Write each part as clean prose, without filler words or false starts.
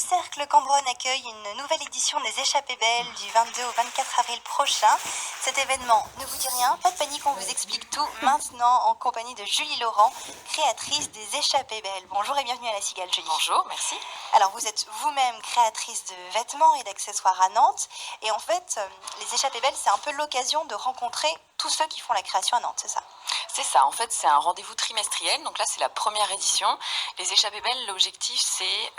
Cercle Cambronne accueille une nouvelle édition des Échappées Belles du 22 au 24 avril prochain. Cet événement ne vous dit rien, pas de panique, on vous explique tout maintenant en compagnie de Julie Laurent, créatrice des Échappées Belles. Bonjour et bienvenue à La Cigale, Julie. Bonjour, merci. Alors vous êtes vous-même créatrice de vêtements et d'accessoires à Nantes et en fait les Échappées Belles c'est un peu l'occasion de rencontrer tous ceux qui font la création à Nantes, c'est ça? C'est ça, en fait c'est un rendez-vous trimestriel, donc là c'est la première édition. Les Échappées Belles, l'objectif c'est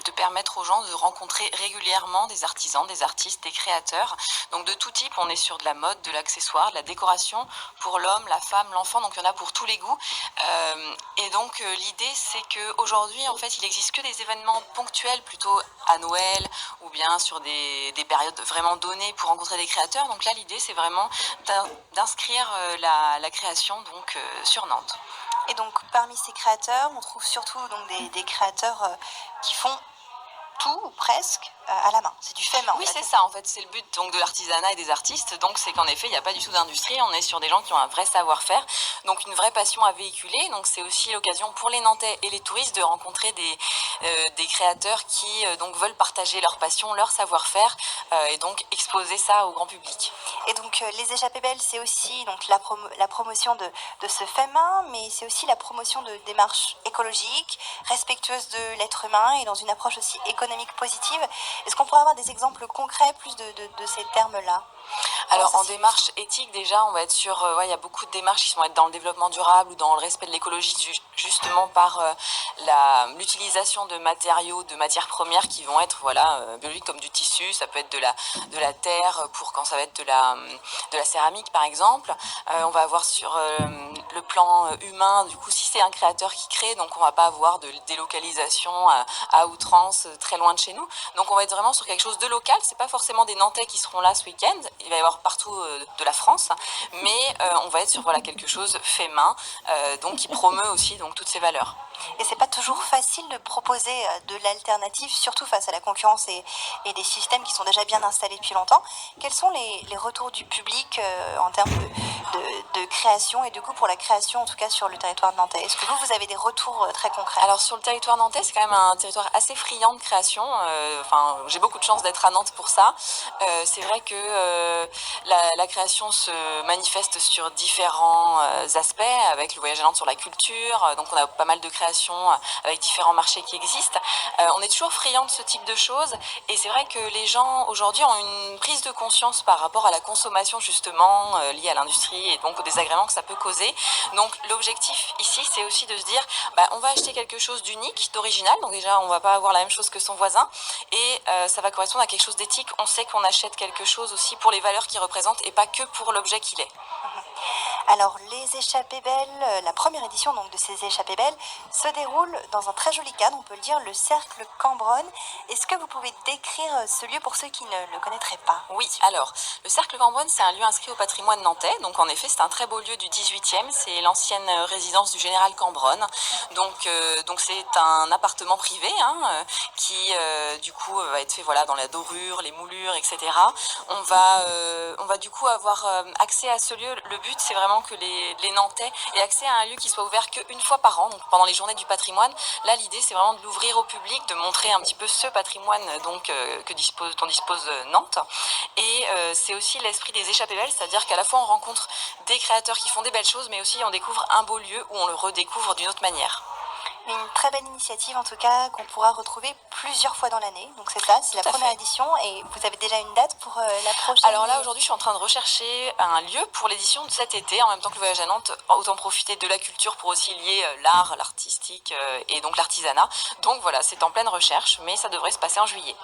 de permettre aux gens de rencontrer régulièrement des artisans, des artistes, des créateurs. Donc de tout type, on est sur de la mode, de l'accessoire, de la décoration pour l'homme, la femme, l'enfant, donc il y en a pour tous les goûts. Et donc l'idée c'est qu'aujourd'hui en fait il n'existe que des événements ponctuels plutôt à Noël ou bien sur des périodes vraiment données pour rencontrer des créateurs. Donc là l'idée c'est vraiment d'inscrire la création donc sur Nantes. Et donc parmi ces créateurs, on trouve surtout donc des créateurs qui font tout ou presque à la main. C'est du fait main. Oui, c'est ça. En fait, c'est le but donc de l'artisanat et des artistes. Donc, c'est qu'en effet, il n'y a pas du tout d'industrie. On est sur des gens qui ont un vrai savoir-faire, donc une vraie passion à véhiculer. Donc, c'est aussi l'occasion pour les Nantais et les touristes de rencontrer des créateurs qui donc veulent partager leur passion, leur savoir-faire et donc exposer ça au grand public. Et donc, les Échappées Belles, c'est aussi donc la promotion de ce fait main, mais c'est aussi la promotion de démarches écologiques, respectueuses de l'être humain et dans une approche aussi économique positive. Est-ce qu'on pourrait avoir des exemples concrets plus de ces termes-là? Alors en démarche éthique déjà on va être sur, il y a beaucoup de démarches qui vont être dans le développement durable ou dans le respect de l'écologie justement par l'utilisation de matériaux, de matières premières qui vont être biologiques comme du tissu, ça peut être de la terre pour quand ça va être de la céramique par exemple. On va avoir sur le plan humain, du coup si c'est un créateur qui crée, donc on va pas avoir de délocalisation à outrance très loin de chez nous. Donc on va être vraiment sur quelque chose de local, c'est pas forcément des Nantais qui seront là ce week-end. Il va y avoir partout de la France, mais on va être sur quelque chose fait main, donc qui promeut aussi donc toutes ces valeurs. Et c'est pas toujours facile de proposer de l'alternative, surtout face à la concurrence et des systèmes qui sont déjà bien installés depuis longtemps. Quels sont les retours du public en termes de création et du coup pour la création en tout cas sur le territoire de nantais? Est-ce que vous avez des retours très concrets? Alors sur le territoire nantais, c'est quand même un territoire assez friand de création. J'ai beaucoup de chance d'être à Nantes pour ça. C'est vrai que la création se manifeste sur différents aspects, avec le voyage à Nantes sur la culture, donc on a pas mal de créations avec différents marchés qui existent. On est toujours friand de ce type de choses et c'est vrai que les gens aujourd'hui ont une prise de conscience par rapport à la consommation justement liée à l'industrie et donc aux désagréments que ça peut causer. Donc l'objectif ici c'est aussi de se dire on va acheter quelque chose d'unique, d'original, donc déjà on va pas avoir la même chose que son voisin et ça va correspondre à quelque chose d'éthique. On sait qu'on achète quelque chose aussi pour les valeurs qu'il représente et pas que pour l'objet qu'il est. Alors les Échappées Belles, la première édition donc de ces Échappées Belles se déroule dans un très joli cadre, on peut le dire, le Cercle Cambronne. Est-ce que vous pouvez décrire ce lieu pour ceux qui ne le connaîtraient pas? Oui, alors le Cercle Cambronne c'est un lieu inscrit au patrimoine nantais, donc en effet c'est un très beau lieu du 18e, c'est l'ancienne résidence du général Cambronne, donc c'est un appartement privé qui du coup va être fait dans la dorure, les moulures, etc. On va du coup avoir accès à ce lieu. Le but c'est vraiment que les Nantais aient accès à un lieu qui soit ouvert qu'une fois par an, donc pendant les journées du patrimoine. Là l'idée c'est vraiment de l'ouvrir au public, de montrer un petit peu ce patrimoine donc dont dispose Nantes. Et c'est aussi l'esprit des Échappées Belles, c'est-à-dire qu'à la fois on rencontre des créateurs qui font des belles choses, mais aussi on découvre un beau lieu où on le redécouvre d'une autre manière. Une très belle initiative en tout cas qu'on pourra retrouver plusieurs fois dans l'année. Donc c'est ça, c'est la première édition et vous avez déjà une date pour la prochaine? Alors là aujourd'hui je suis en train de rechercher un lieu pour l'édition de cet été, en même temps que le voyage à Nantes, autant profiter de la culture pour aussi lier l'art, l'artistique et donc l'artisanat. Donc voilà, c'est en pleine recherche, mais ça devrait se passer en juillet.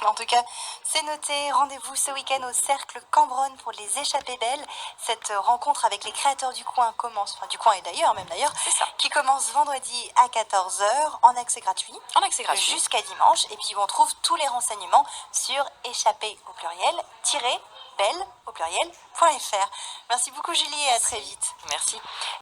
En tout cas, c'est noté, rendez-vous ce week-end au Cercle Cambronne pour les Échappées Belles. Cette rencontre avec les créateurs du coin commence, du coin et d'ailleurs, qui commence vendredi à 14h en accès gratuit. En accès gratuit. Jusqu'à dimanche. Et puis on trouve tous les renseignements sur échappées au pluriel, belle au pluriel.fr. Merci beaucoup Julie et à très vite. Merci.